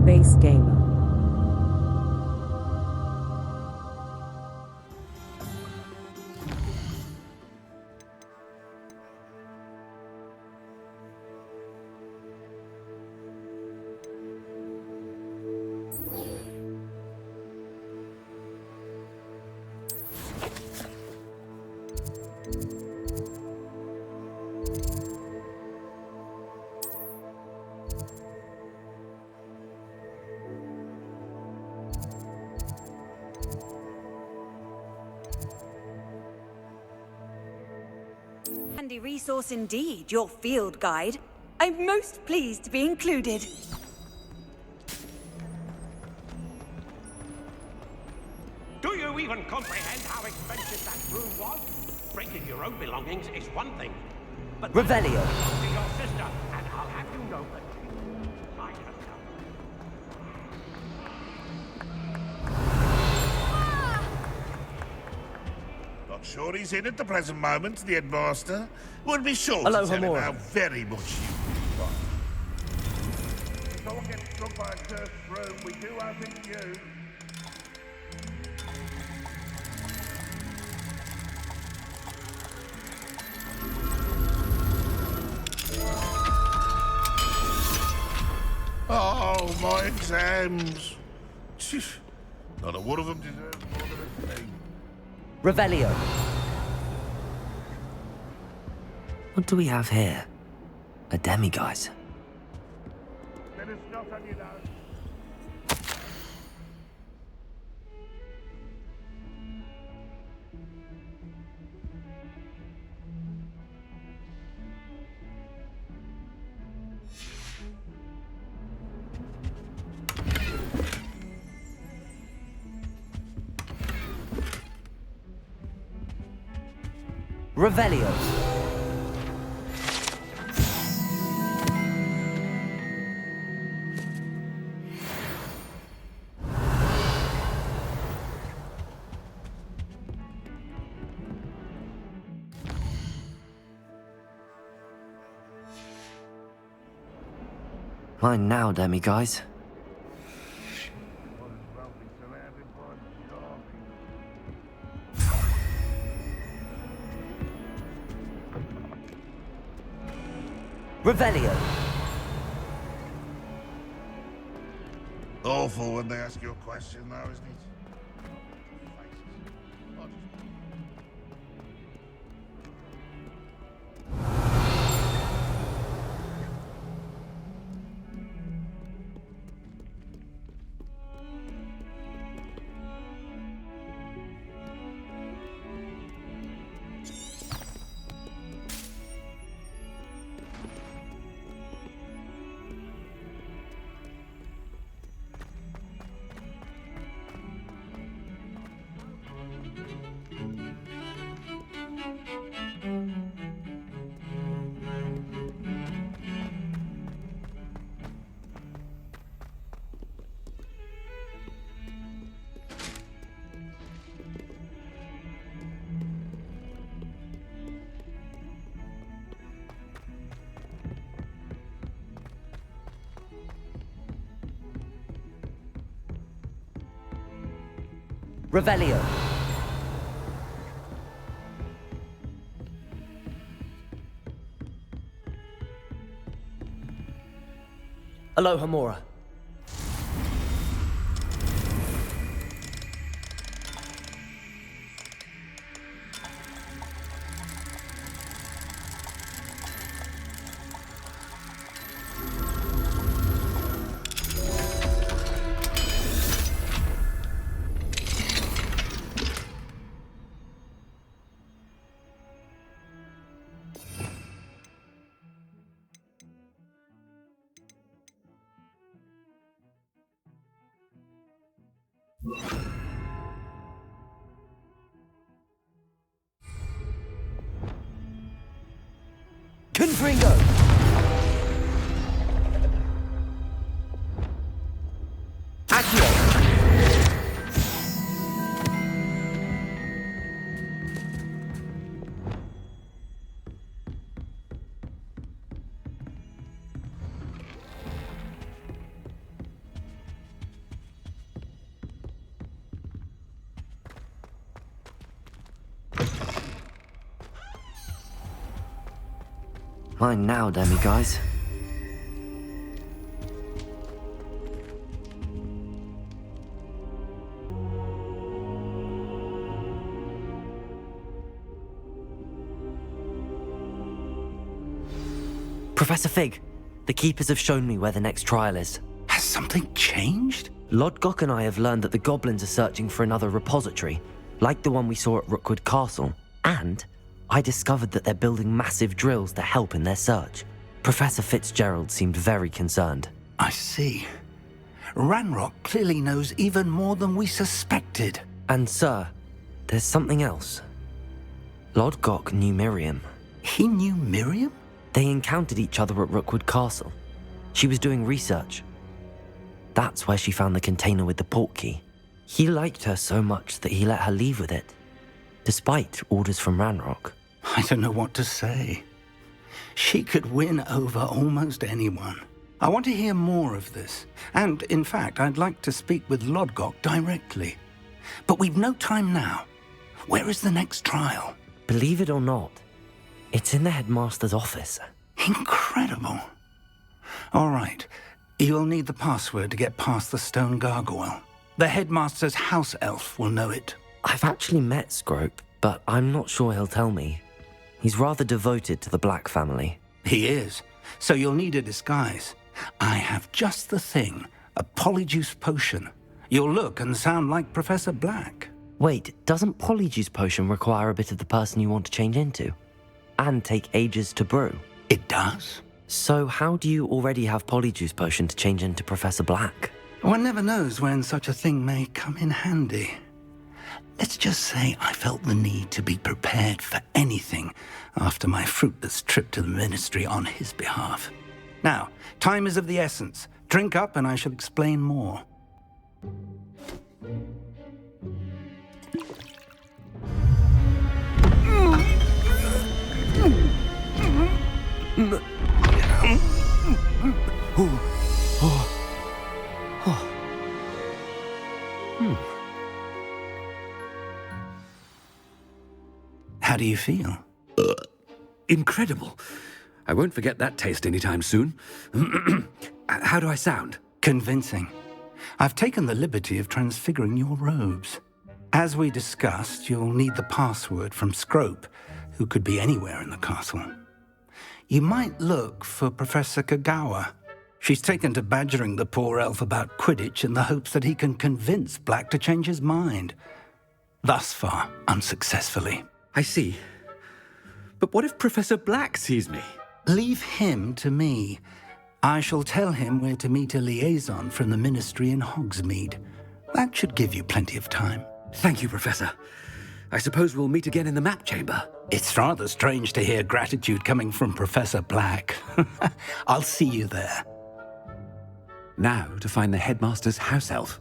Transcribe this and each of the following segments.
base gamer. Handy resource indeed, your field guide. I'm most pleased to be included. Do you even comprehend how expensive that room was? Breaking your own belongings is one thing, but Revelio. to your sister, and I'll have you know that I have come. Not sure he's in at the present moment, the headmaster. Would be sure Hello, to tell him Hamura. how very much you want. If someone gets struck by a cursed room, we do have it you. Oh, my exams. Phew. Not a one of them deserves more than a thing. Revelio. What do we have here? A demiguise. Let us not on you now. Revelio. Mine now, demiguise. Revelio. Awful when they ask you a question, though, isn't it? Revelio. Aloha Mora. Confringo! Accio! Mine now, demi-guys. Professor Fig, the Keepers have shown me where the next trial is. Has something changed? Lodgok and I have learned that the goblins are searching for another repository, like the one we saw at Rookwood Castle. And I discovered that they're building massive drills to help in their search. Professor Fitzgerald seemed very concerned. I see. Ranrock clearly knows even more than we suspected. And sir, there's something else. Lodgok knew Miriam. He knew Miriam? They encountered each other at Rookwood Castle. She was doing research. That's where she found the container with the portkey. He liked her so much that he let her leave with it, despite orders from Ranrock. I don't know what to say. She could win over almost anyone. I want to hear more of this. And, in fact, I'd like to speak with Lodgok directly. But we've no time now. Where is the next trial? Believe it or not, it's in the headmaster's office. Incredible. All right. You'll need the password to get past the stone gargoyle. The headmaster's house elf will know it. I've actually met Scrope, but I'm not sure he'll tell me. He's rather devoted to the Black family. He is. So you'll need a disguise. I have just the thing. A polyjuice potion. You'll look and sound like Professor Black. Wait, doesn't Polyjuice Potion require a bit of the person you want to change into? And take ages to brew? It does. So how do you already have Polyjuice Potion to change into Professor Black? One never knows when such a thing may come in handy. Let's just say I felt the need to be prepared for anything after my fruitless trip to the Ministry on his behalf. Now, time is of the essence. Drink up and I shall explain more. How do you feel? Incredible. I won't forget that taste anytime soon. How do I sound? Convincing. I've taken the liberty of transfiguring your robes. As we discussed, you'll need the password from Scrope, who could be anywhere in the castle. You might look for Professor Kagawa. She's taken to badgering the poor elf about Quidditch in the hopes that he can convince Black to change his mind. Thus far, unsuccessfully. I see. But what if Professor Black sees me? Leave him to me. I shall tell him where to meet a liaison from the Ministry in Hogsmeade. That should give you plenty of time. Thank you, Professor. I suppose we'll meet again in the map chamber. It's rather strange to hear gratitude coming from Professor Black. I'll see you there. Now to find the headmaster's house elf.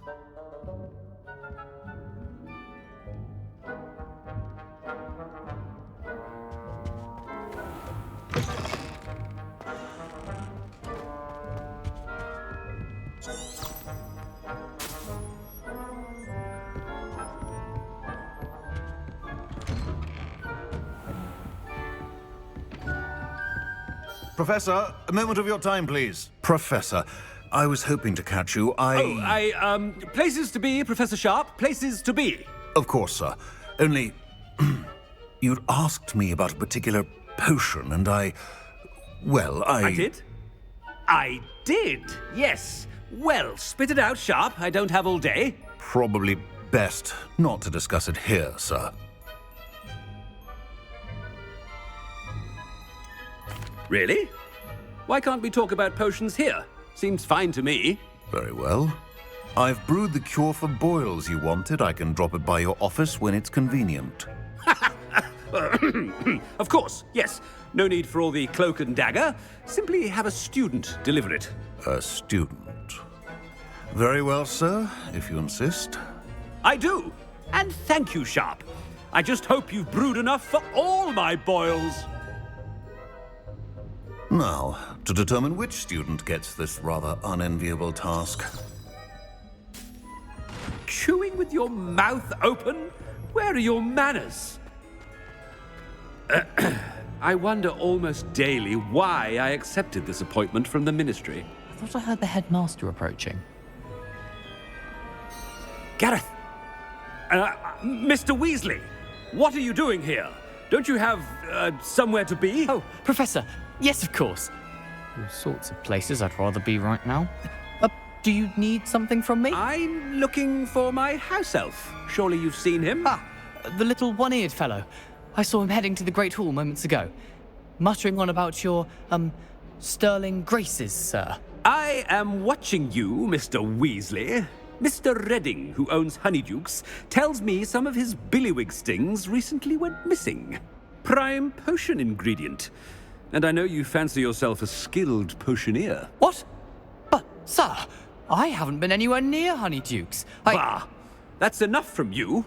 Professor, a moment of your time, please. Professor, I was hoping to catch you. Places to be, Professor Sharp, places to be. Of course, sir. Only, you'd asked me about a particular potion, and I did? I did, yes. Well, spit it out, Sharp. I don't have all day. Probably best not to discuss it here, sir. Really? Why can't we talk about potions here? Seems fine to me. Very well. I've brewed the cure for boils you wanted. I can drop it by your office when it's convenient. Of course, yes. No need for all the cloak and dagger. Simply have a student deliver it. A student. Very well, sir, if you insist. I do. And thank you, Sharp. I just hope you've brewed enough for all my boils. Now, to determine which student gets this rather unenviable task. Chewing with your mouth open? Where are your manners? I wonder almost daily why I accepted this appointment from the Ministry. I thought I heard the headmaster approaching. Gareth! Mr. Weasley! What are you doing here? Don't you have, somewhere to be? Oh, Professor. Yes, of course. All sorts of places I'd rather be right now. Do you need something from me? I'm looking for my house elf. Surely you've seen him? Ah, the little one-eared fellow. I saw him heading to the Great Hall moments ago, muttering on about your, sterling graces, sir. I am watching you, Mr. Weasley. Mr. Redding, who owns Honeydukes, tells me some of his billywig stings recently went missing. Prime potion ingredient. And I know you fancy yourself a skilled potioneer. What? But, sir, I haven't been anywhere near Honeydukes. Bah! That's enough from you.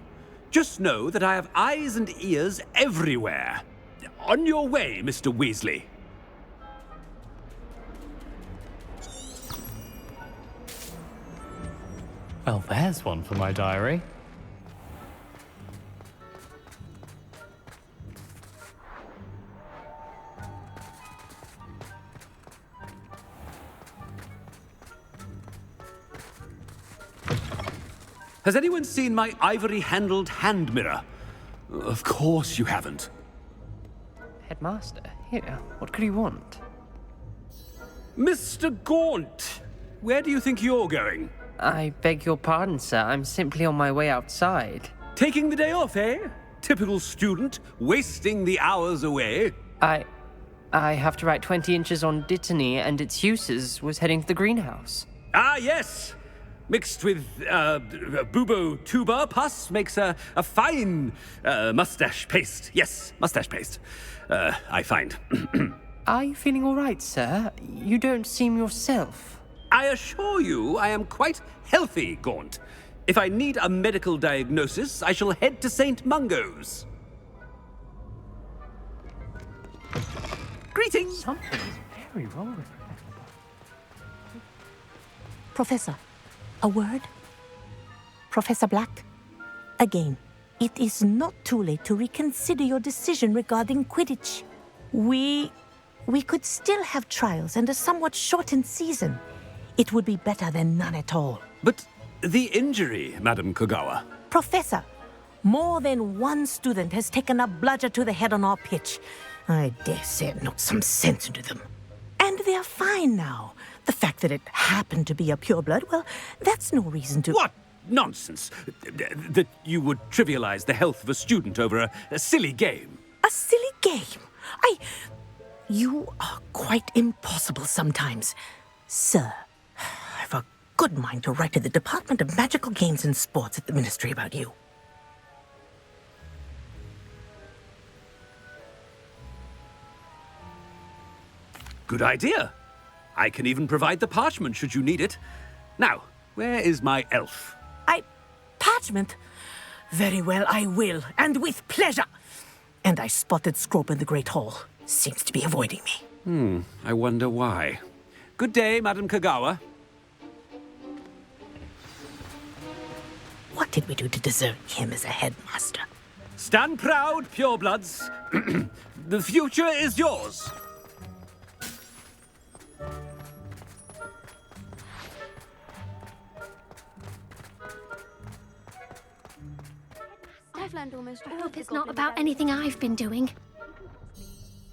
Just know that I have eyes and ears everywhere. On your way, Mr. Weasley. Well, there's one for my diary. Has anyone seen my ivory-handled hand mirror? Of course you haven't. Headmaster, here, what could he want? Mr. Gaunt, where do you think you're going? I beg your pardon, sir. I'm simply on my way outside. Taking the day off, eh? Typical student, wasting the hours away. I have to write 20 inches on Dittany and its uses. Was heading to the greenhouse. Ah, yes! Mixed with, bubo tuber pus makes a fine, mustache paste. Yes, mustache paste. I find. Are you feeling all right, sir? You don't seem yourself. I assure you I am quite healthy, Gaunt. If I need a medical diagnosis, I shall head to St. Mungo's. Greetings! Something is very wrong with Professor, a word? Professor Black? Again, it is not too late to reconsider your decision regarding Quidditch. We could still have trials and a somewhat shortened season. It would be better than none at all. But the injury, Madam Kogawa. Professor, more than one student has taken a bludger to the head on our pitch. I dare say it knocked some sense into them. And they're fine now. The fact that it happened to be a pureblood, well, that's no reason to... What nonsense! That you would trivialize the health of a student over a silly game. A silly game? You are quite impossible sometimes. Sir, I've a good mind to write to the Department of Magical Games and Sports at the Ministry about you. Good idea. I can even provide the parchment should you need it. Now, where is my elf? Parchment? Very well, I will, and with pleasure. And I spotted Scrope in the Great Hall. Seems to be avoiding me. I wonder why. Good day, Madam Kogawa. What did we do to deserve him as a headmaster? Stand proud, purebloods. The future is yours. I've learned almost all. I hope it's not about anything I've been doing.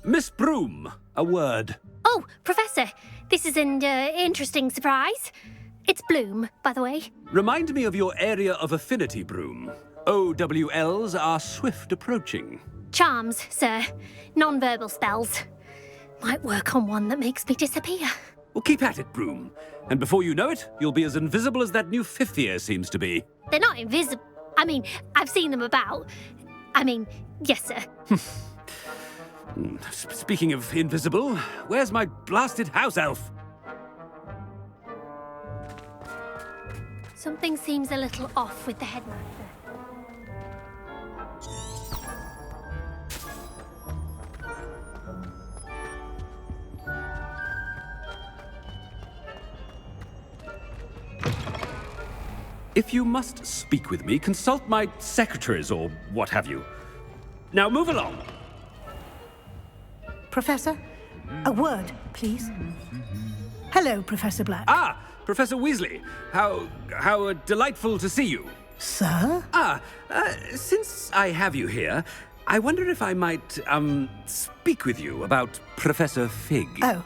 Miss Broom, a word. Oh, Professor, this is an interesting surprise. It's Bloom, by the way. Remind me of your area of affinity, Broom. OWLs are swift approaching. Charms, sir. Non-verbal spells. Might work on one that makes me disappear. Well, keep at it, Broom. And before you know it, you'll be as invisible as that new fifth year seems to be. They're not invisible. I mean, I've seen them about. Yes, sir. Speaking of invisible, where's my blasted house elf? Something seems a little off with the headmaster. If you must speak with me, consult my secretaries or what have you. Now move along. Professor, a word, please. Hello, Professor Black. Ah, Professor Weasley. How delightful to see you. Sir? Since I have you here, I wonder if I might, speak with you about Professor Fig. Oh,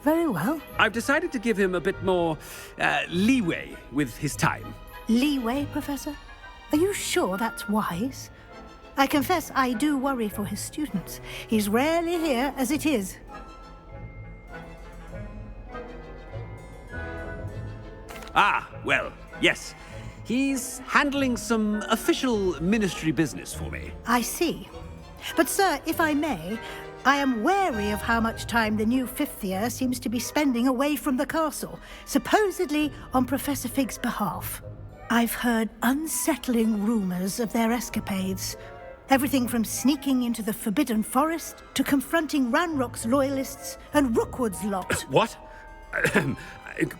very well. I've decided to give him a bit more, leeway with his time. Leeway, Professor? Are you sure that's wise? I confess I do worry for his students. He's rarely here as it is. Ah, well, yes. He's handling some official ministry business for me. I see. But, sir, if I may, I am wary of how much time the new fifth year seems to be spending away from the castle, supposedly on Professor Fig's behalf. I've heard unsettling rumors of their escapades. Everything from sneaking into the Forbidden Forest to confronting Ranrock's loyalists and Rookwood's lot. What?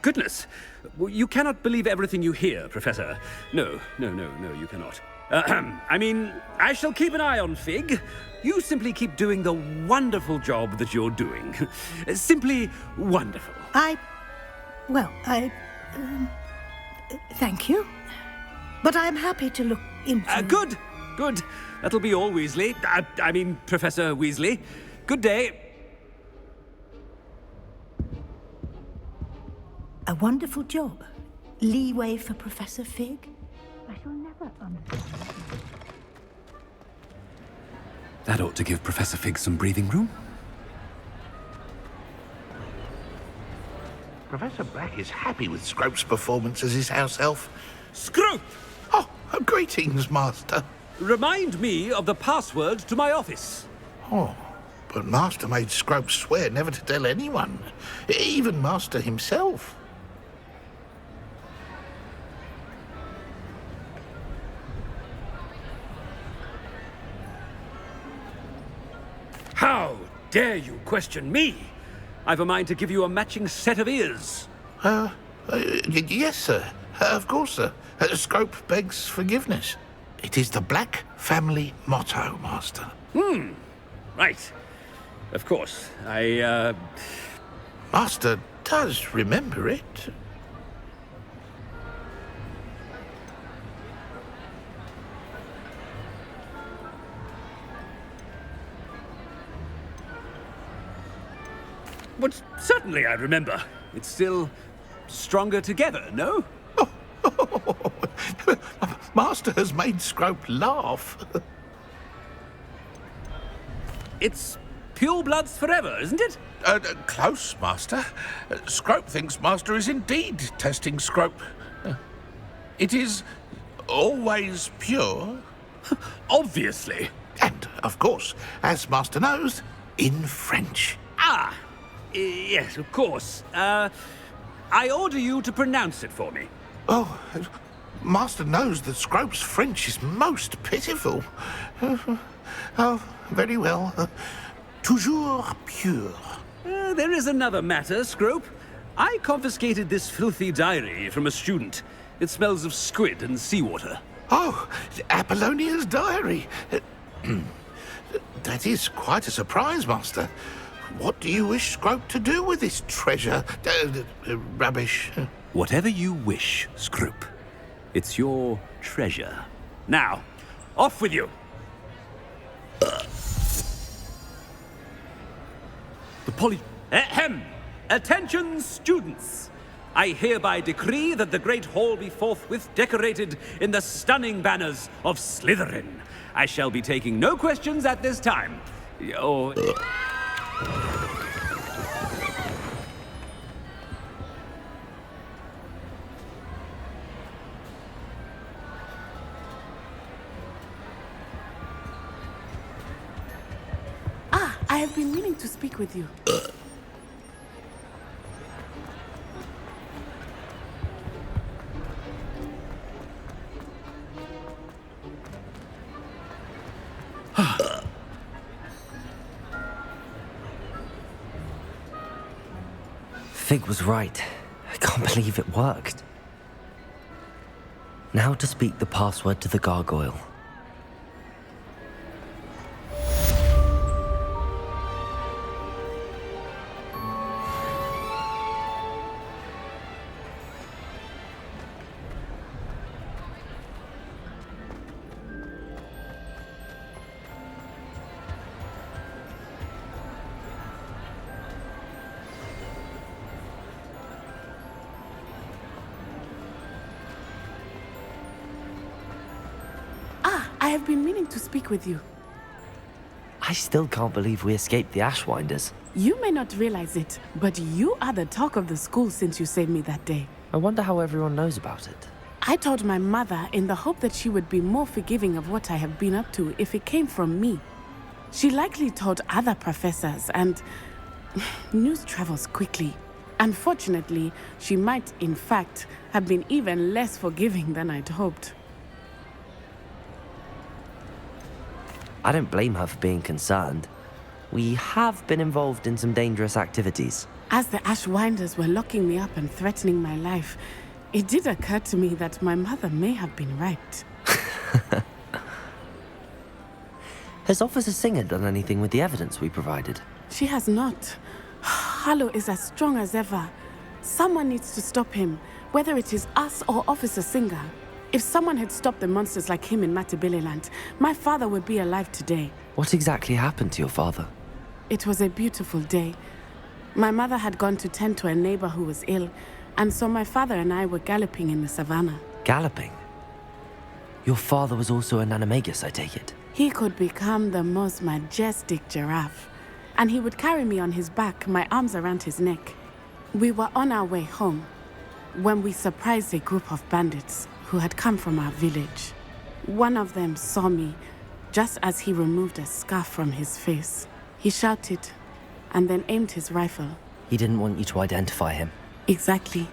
Goodness. You cannot believe everything you hear, Professor. No, you cannot. I mean, I shall keep an eye on Fig. You simply keep doing the wonderful job that you're doing. Simply wonderful. Thank you. But I'm happy to look into... Good. That'll be all, Weasley. I mean, Professor Weasley. Good day. A wonderful job. Leeway for Professor Fig? I shall never understand. That ought to give Professor Fig some breathing room. Professor Black is happy with Scrope's performance as his house elf. Scrope! Oh, greetings, Master. Remind me of the password to my office. Oh, but Master made Scrope swear never to tell anyone, even Master himself. How dare you question me? I've a mind to give you a matching set of ears. Yes, sir. Of course, sir. Scrope begs forgiveness. It is the Black family motto, Master. Right. Of course. Master does remember it. But certainly I remember. It's still stronger together, no? Master has made Scrope laugh. It's pure bloods forever, isn't it? Close, Master. Scrope thinks Master is indeed testing Scrope. It is always pure. Obviously. And, of course, as Master knows, in French. Yes, of course. I order you to pronounce it for me. Oh, Master knows that Scrope's French is most pitiful. Oh, very well. Toujours pure. There is another matter, Scrope. I confiscated this filthy diary from a student. It smells of squid and seawater. Oh, Apollonia's diary. That is quite a surprise, Master. What do you wish Scrope to do with this treasure? Rubbish. Whatever you wish, Scrope. It's your treasure. Now, off with you. Attention, students! I hereby decree that the Great Hall be forthwith decorated in the stunning banners of Slytherin. I shall be taking no questions at this time. I have been meaning to speak with you. Fig was right. I can't believe it worked. Now to speak the password to the gargoyle. I have been meaning to speak with you. I still can't believe we escaped the Ashwinders. You may not realize it, but you are the talk of the school since you saved me that day. I wonder how everyone knows about it. I told my mother in the hope that she would be more forgiving of what I have been up to if it came from me. She likely told other professors, and news travels quickly. Unfortunately, she might, in fact, have been even less forgiving than I'd hoped. I don't blame her for being concerned. We have been involved in some dangerous activities. As the Ashwinders were locking me up and threatening my life, it did occur to me that my mother may have been right. Has Officer Singer done anything with the evidence we provided? She has not. Harlow is as strong as ever. Someone needs to stop him, whether it is us or Officer Singer. If someone had stopped the monsters like him in Matabeleland, my father would be alive today. What exactly happened to your father? It was a beautiful day. My mother had gone to tend to a neighbor who was ill, and so my father and I were galloping in the savannah. Galloping? Your father was also an animagus, I take it? He could become the most majestic giraffe, and he would carry me on his back, my arms around his neck. We were on our way home when we surprised a group of bandits who had come from our village. One of them saw me just as he removed a scarf from his face. He shouted and then aimed his rifle. He didn't want you to identify him. Exactly.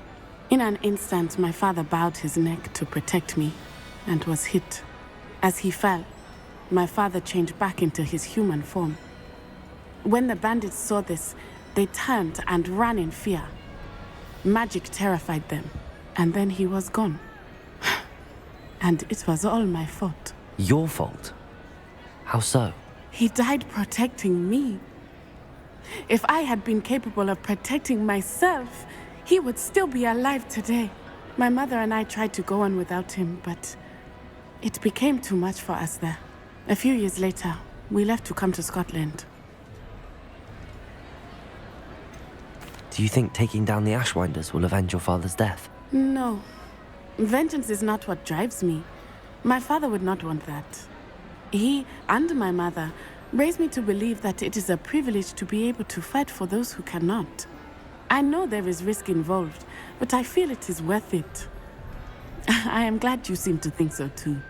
In an instant, my father bowed his neck to protect me and was hit. As he fell, my father changed back into his human form. When the bandits saw this, they turned and ran in fear. Magic terrified them, and then he was gone. And it was all my fault. Your fault? How so? He died protecting me. If I had been capable of protecting myself, he would still be alive today. My mother and I tried to go on without him, but it became too much for us there. A few years later, we left to come to Scotland. Do you think taking down the Ashwinders will avenge your father's death? No. Vengeance is not what drives me. My father would not want that. He and my mother raised me to believe that it is a privilege to be able to fight for those who cannot. I know there is risk involved, but I feel it is worth it. I am glad you seem to think so too.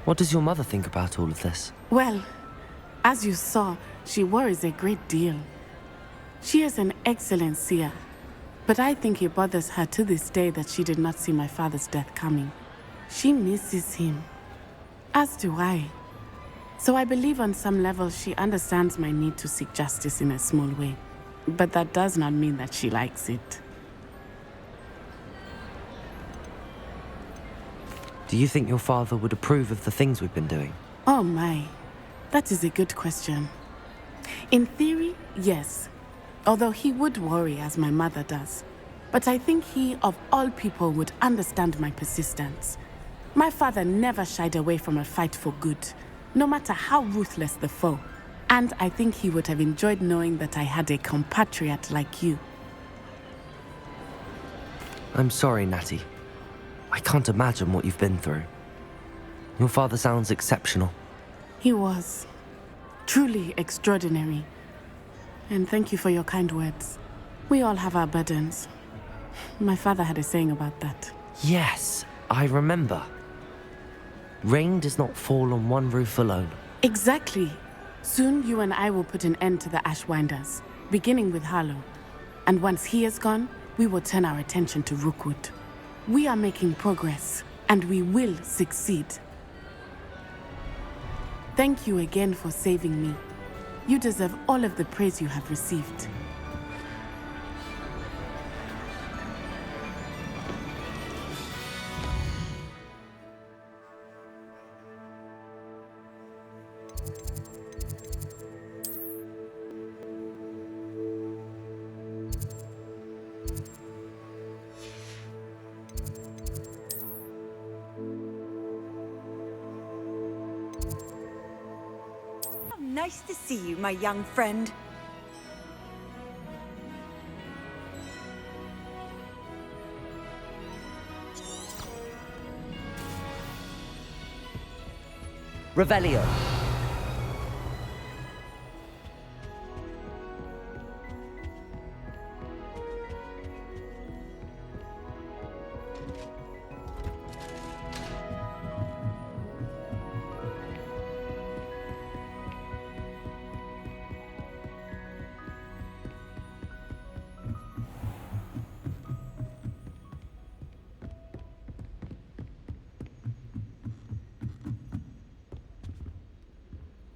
What does your mother think about all of this? Well, as you saw, she worries a great deal. She is an excellent seer, but I think it bothers her to this day that she did not see my father's death coming. She misses him, as do I. So I believe on some level she understands my need to seek justice in a small way. But that does not mean that she likes it. Do you think your father would approve of the things we've been doing? Oh my, that is a good question. In theory, yes. Although he would worry as my mother does. But I think he, of all people, would understand my persistence. My father never shied away from a fight for good, no matter how ruthless the foe. And I think he would have enjoyed knowing that I had a compatriot like you. I'm sorry, Natty. I can't imagine what you've been through. Your father sounds exceptional. He was. Truly extraordinary. And thank you for your kind words. We all have our burdens. My father had a saying about that. Yes, I remember. Rain does not fall on one roof alone. Exactly. Soon you and I will put an end to the Ashwinders, beginning with Harlow. And once he is gone, we will turn our attention to Rookwood. We are making progress, and we will succeed. Thank you again for saving me. You deserve all of the praise you have received. Nice to see you, my young friend. Revelio.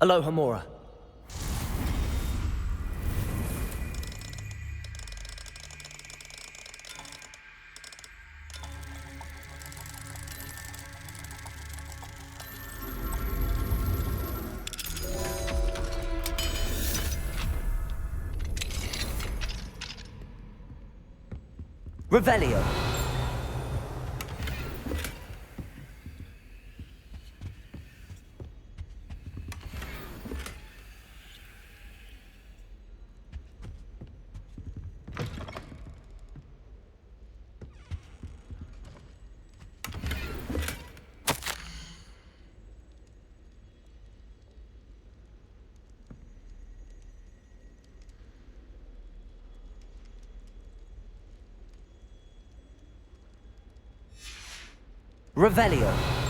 Aloha Mora. Revelio. Revelio.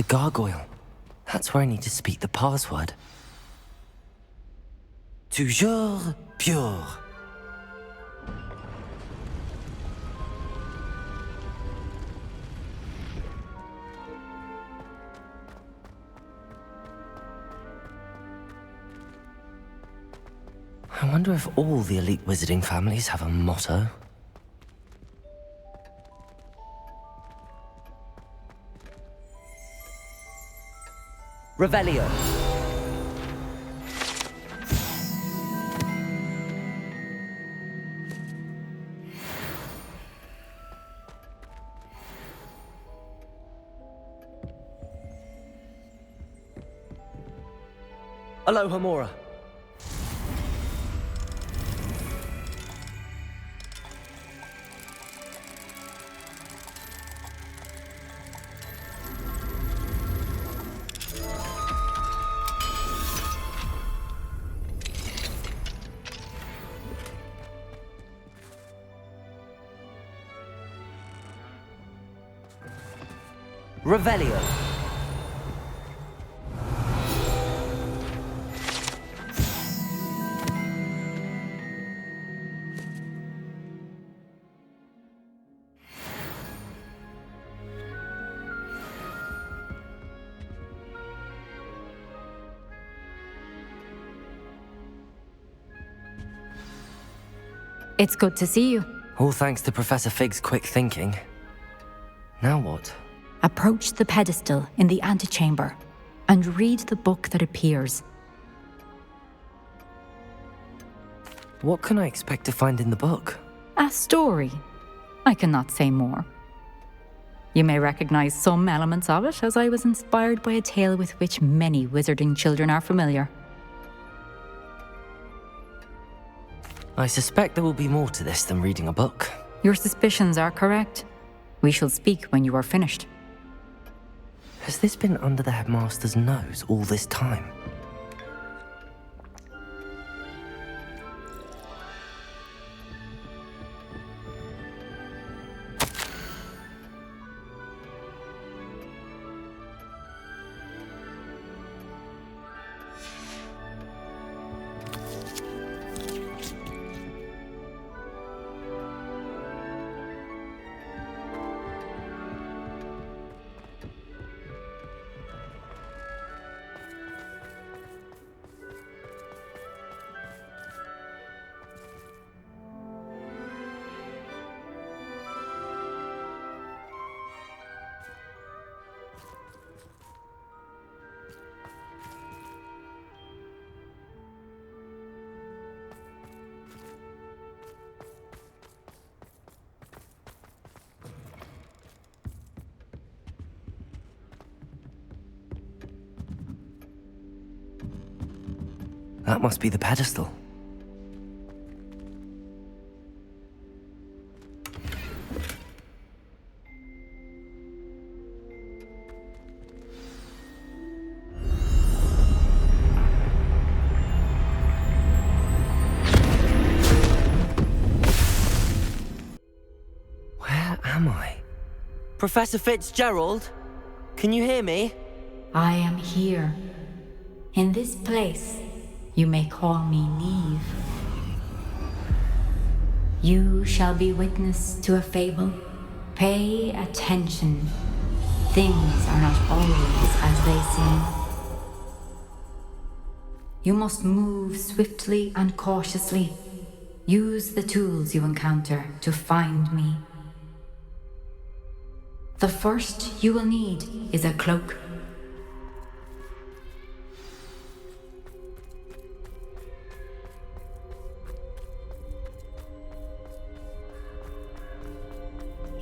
The gargoyle. That's where I need to speak the password. Toujours pure. I wonder if all the elite wizarding families have a motto. Revelio. Aloha Mora. Revelio. It's good to see you. All thanks to Professor Fig's quick thinking. Now what? Approach the pedestal in the antechamber and read the book that appears. What can I expect to find in the book? A story. I cannot say more. You may recognize some elements of it, as I was inspired by a tale with which many wizarding children are familiar. I suspect there will be more to this than reading a book. Your suspicions are correct. We shall speak when you are finished. Has this been under the headmaster's nose all this time? That must be the pedestal. Where am I? Professor Fitzgerald? Can you hear me? I am here. In this place, you may call me Neve. You shall be witness to a fable. Pay attention. Things are not always as they seem. You must move swiftly and cautiously. Use the tools you encounter to find me. The first you will need is a cloak.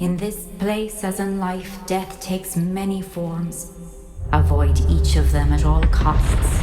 In this place, as in life, death takes many forms. Avoid each of them at all costs.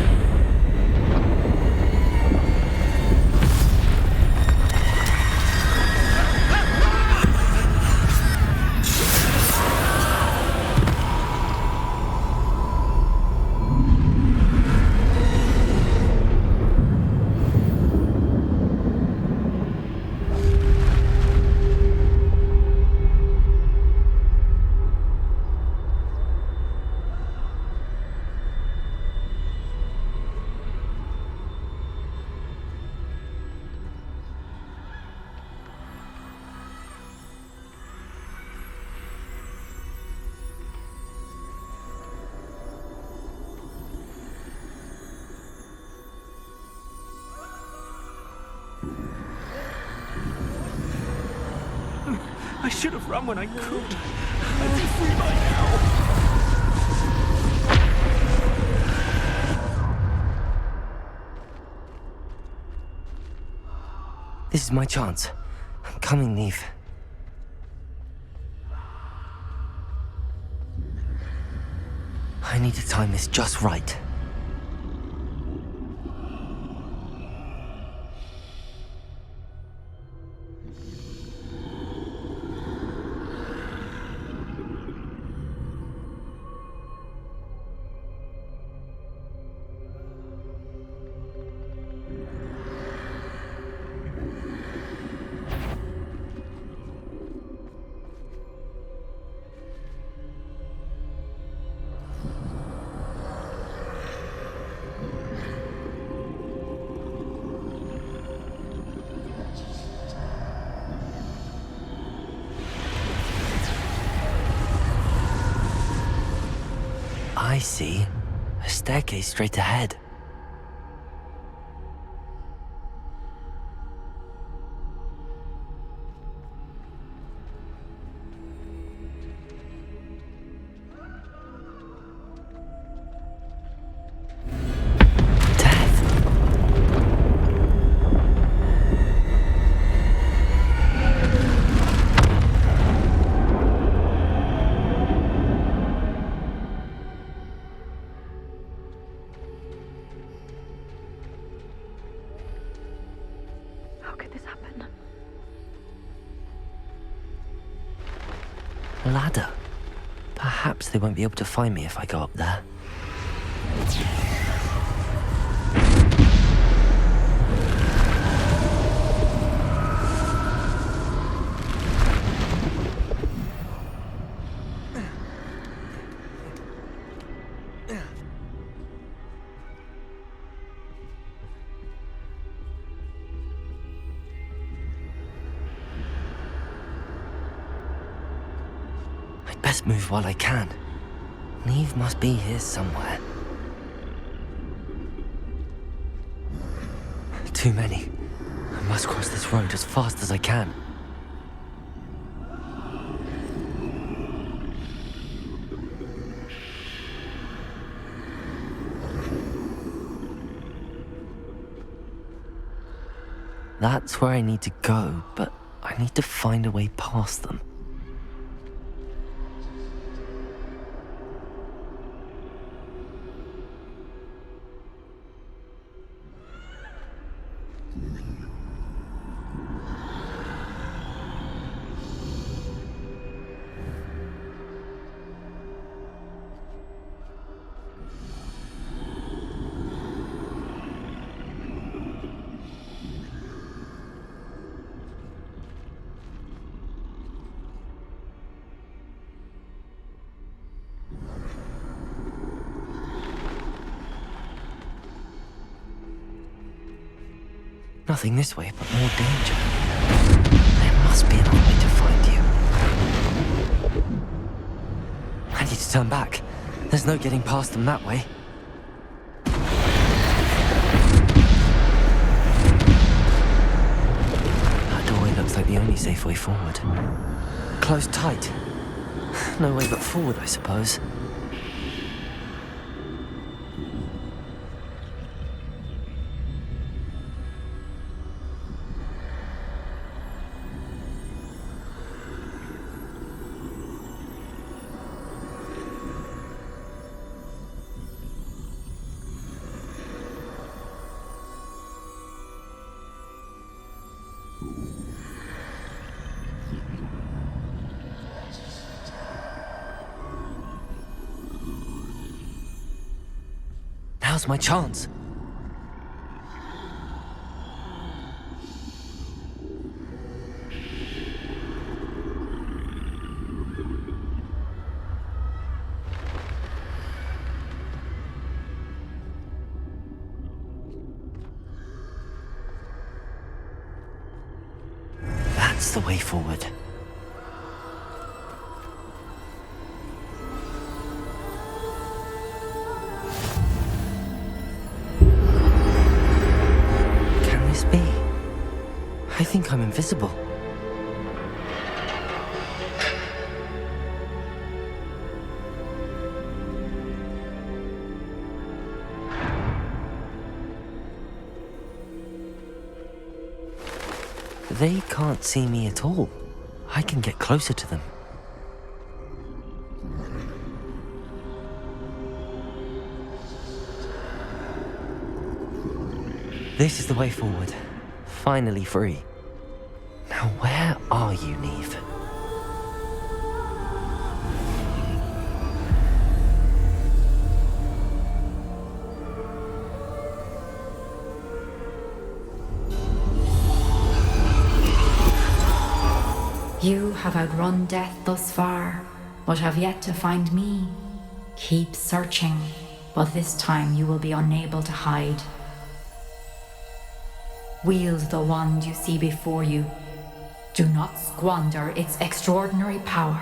I should have run when I could. I'd be free by now. This is my chance. I'm coming, Neve. I need to time this just right. I see. A staircase straight ahead. Ladder. Perhaps they won't be able to find me if I go up there. Best move while I can. Neve must be here somewhere. Too many. I must cross this road as fast as I can. That's where I need to go, but I need to find a way past them. Nothing this way but more danger. There must be another way to find you. I need to turn back. There's no getting past them that way. That doorway looks like the only safe way forward. Closed tight. No way but forward, I suppose. Now's my chance. That's the way forward. I think I'm invisible. They can't see me at all. I can get closer to them. This is the way forward. Finally free. Now where are you, Neve? You have outrun death thus far, but have yet to find me. Keep searching, but this time you will be unable to hide. Wield the wand you see before you. Do not squander its extraordinary power.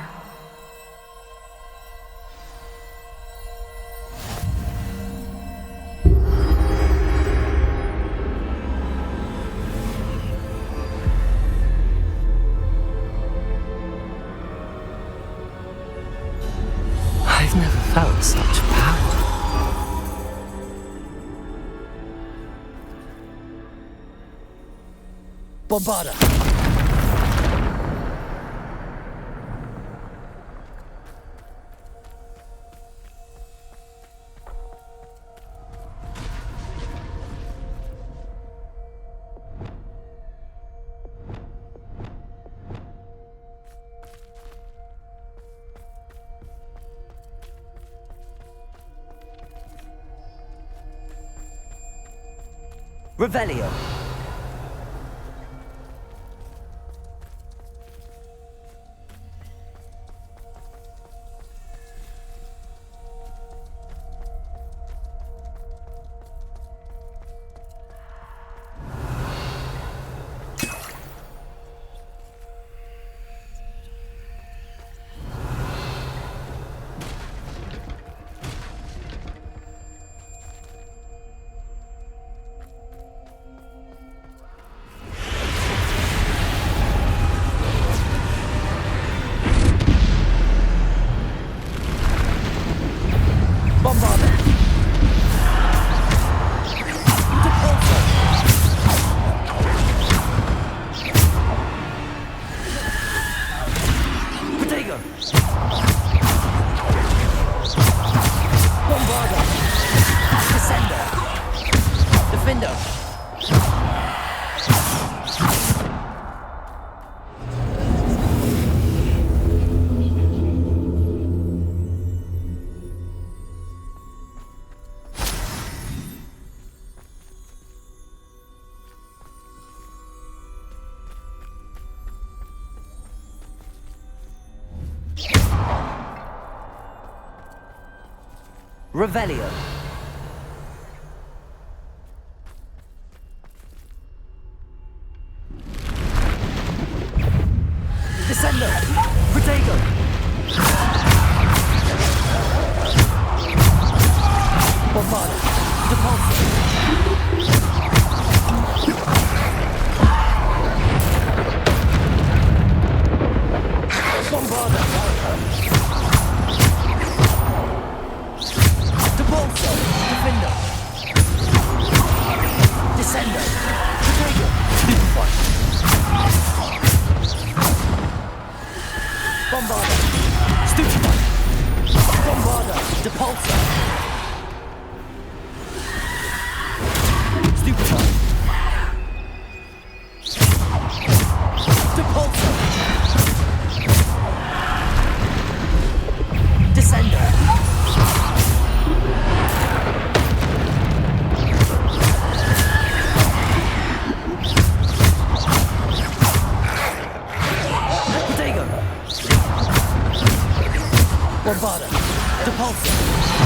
I've never felt such power. Bombarda! Revelio! Revelio. Bombarda. Depulso. Bombarda. Depulso. Defender. Descender. Potato. Stupefy. Bombarda. Stupefy. Bombarda. Depulso. Stupefy. Depulso. Descender.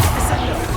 Potato.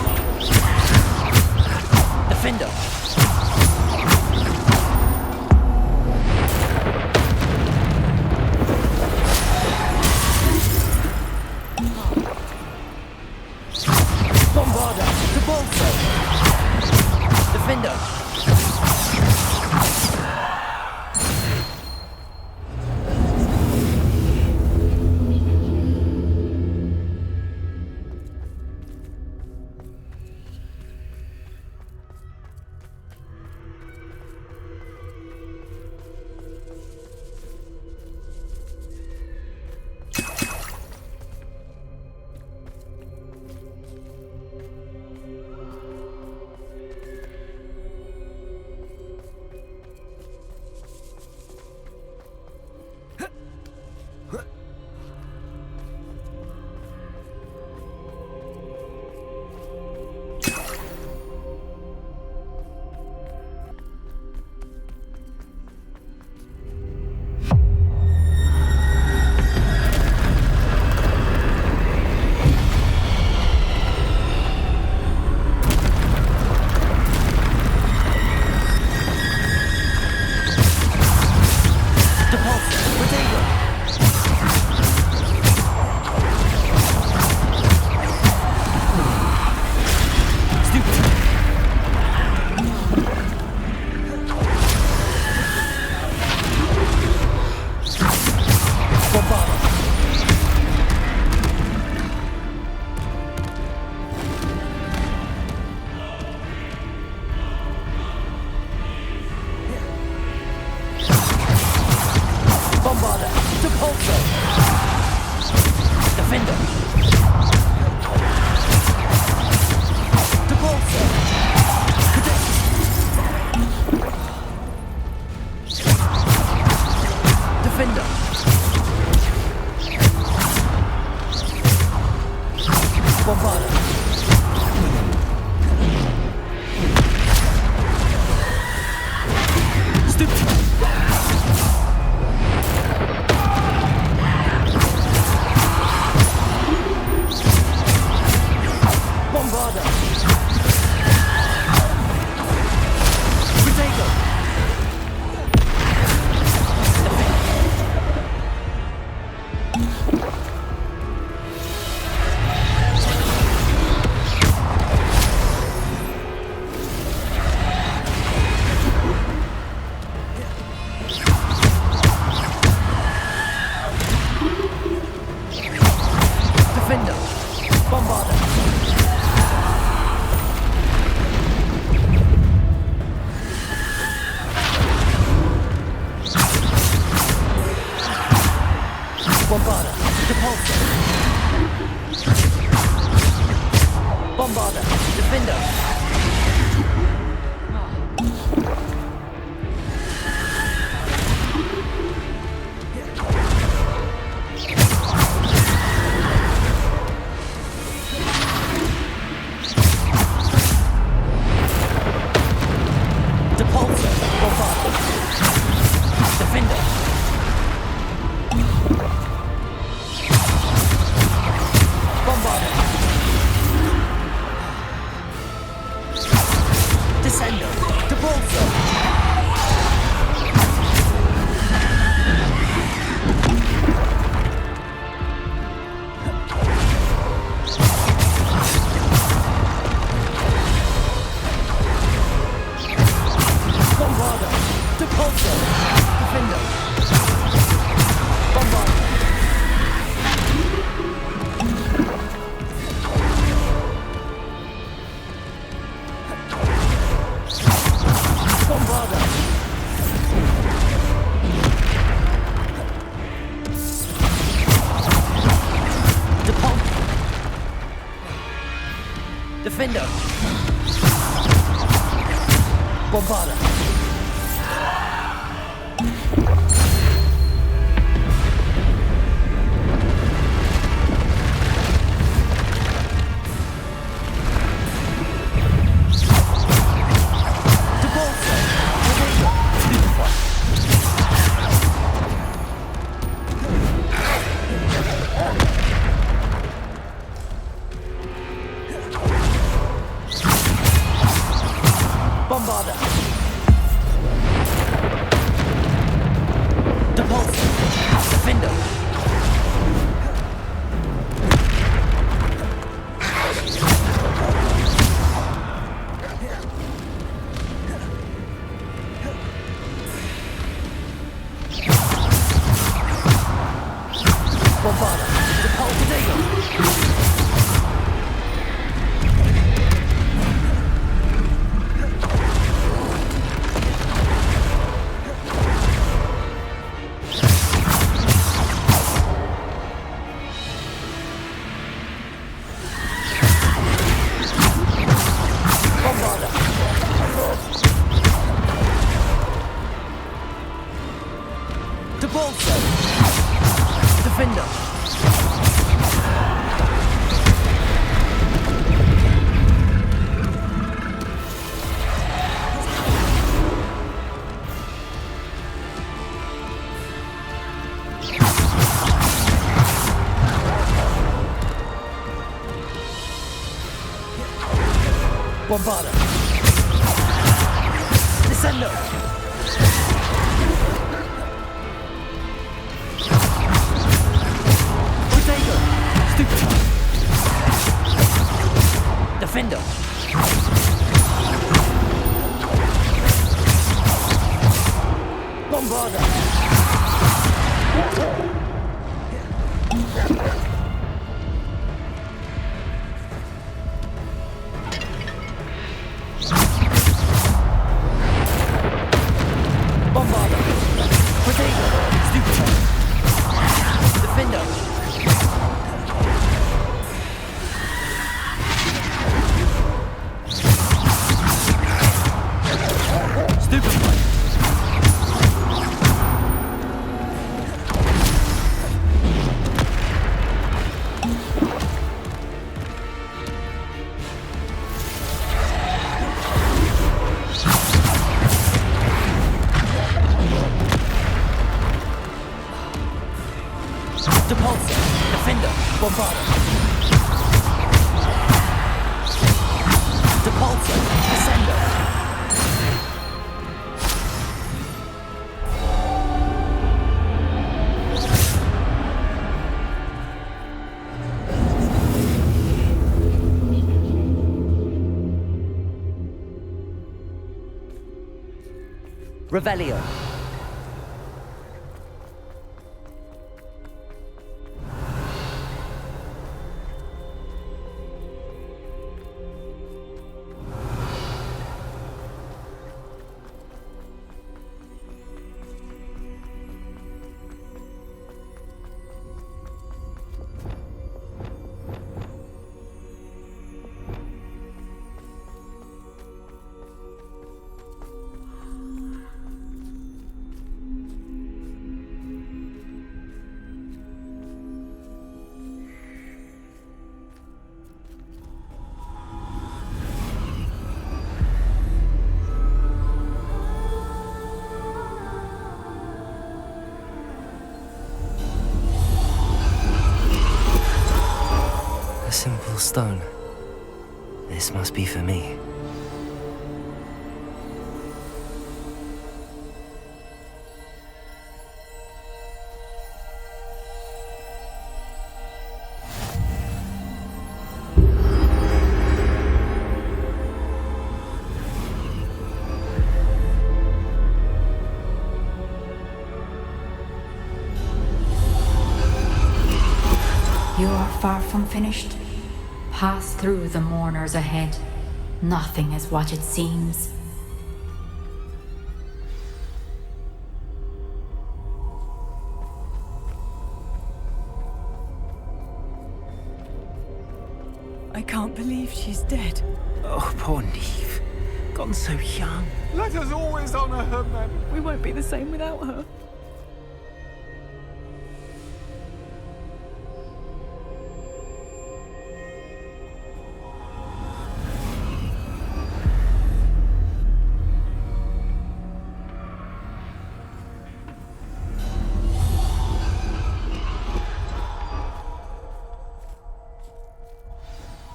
Bombarda. Depulso. Descender. Defender. Bombarda. Depulso. Defender. Defender! Bombarda! Bombarda! Depulsor! Defender! Bombarda! Depulsor! Depulsor! Defender! Bombarda! Descendo! Protego! Stupefy! Defender! Bombarda! Bombarda! Protego! Stupefy! Defender! Stupefy! Depulsor! Defender! Bombarda! Depulsor! Descendo! Revelio! A simple stone. This must be for me. You are far from finished. Pass through the mourners ahead. Nothing is what it seems. I can't believe she's dead. Oh, poor Neve. Gone so young. Let us always honor her memory. We won't be the same without her.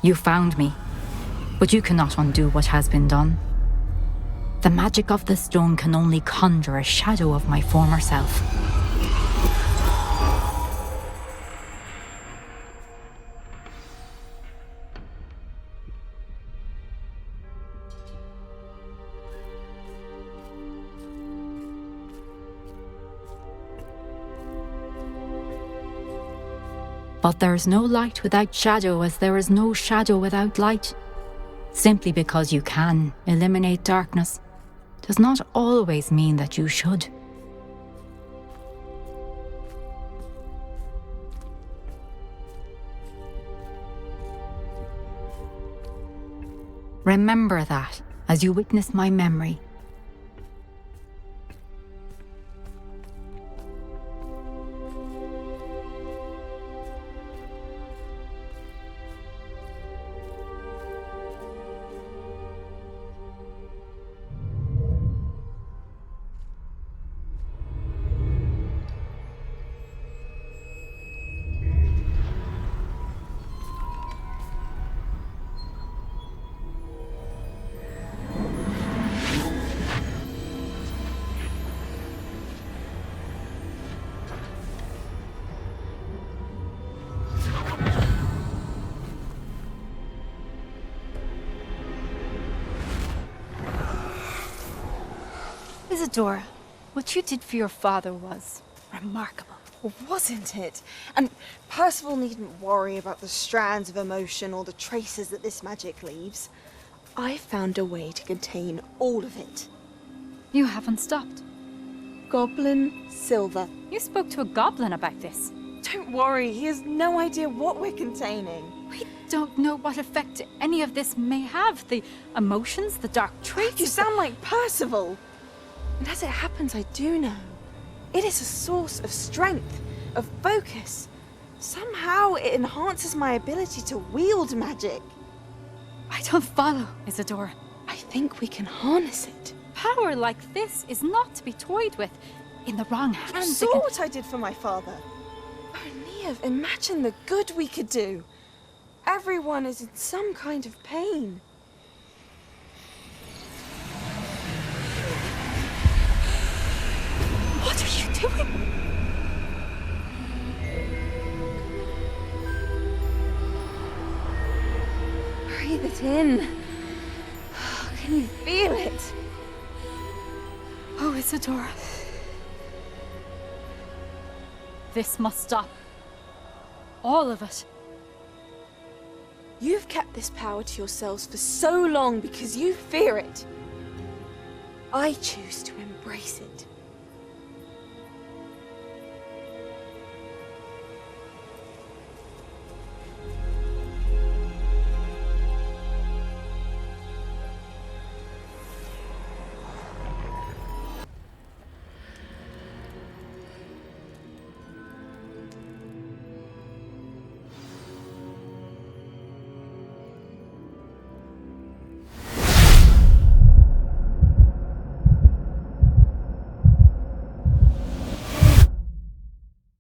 You found me, but you cannot undo what has been done. The magic of the stone can only conjure a shadow of my former self. But there is no light without shadow, as there is no shadow without light. Simply because you can eliminate darkness does not always mean that you should. Remember that as you witness my memory. Isadora, what you did for your father was remarkable. Well, wasn't it? And Percival needn't worry about the strands of emotion or the traces that this magic leaves. I found a way to contain all of it. You haven't stopped. Goblin Silver. You spoke to a goblin about this. Don't worry, he has no idea what we're containing. We don't know what effect any of this may have. The emotions, the dark traits. You sound like Percival. And as it happens, I do know. It is a source of strength, of focus. Somehow it enhances my ability to wield magic. I don't follow, Isadora. I think we can harness it. Power like this is not to be toyed with. In the wrong hands, You saw what I did for my father. Oh, Neve, imagine the good we could do. Everyone is in some kind of pain. What are you doing? Breathe it in. Can you feel it? Oh, Isadora. This must stop. All of it. You've kept this power to yourselves for so long because you fear it. I choose to embrace it.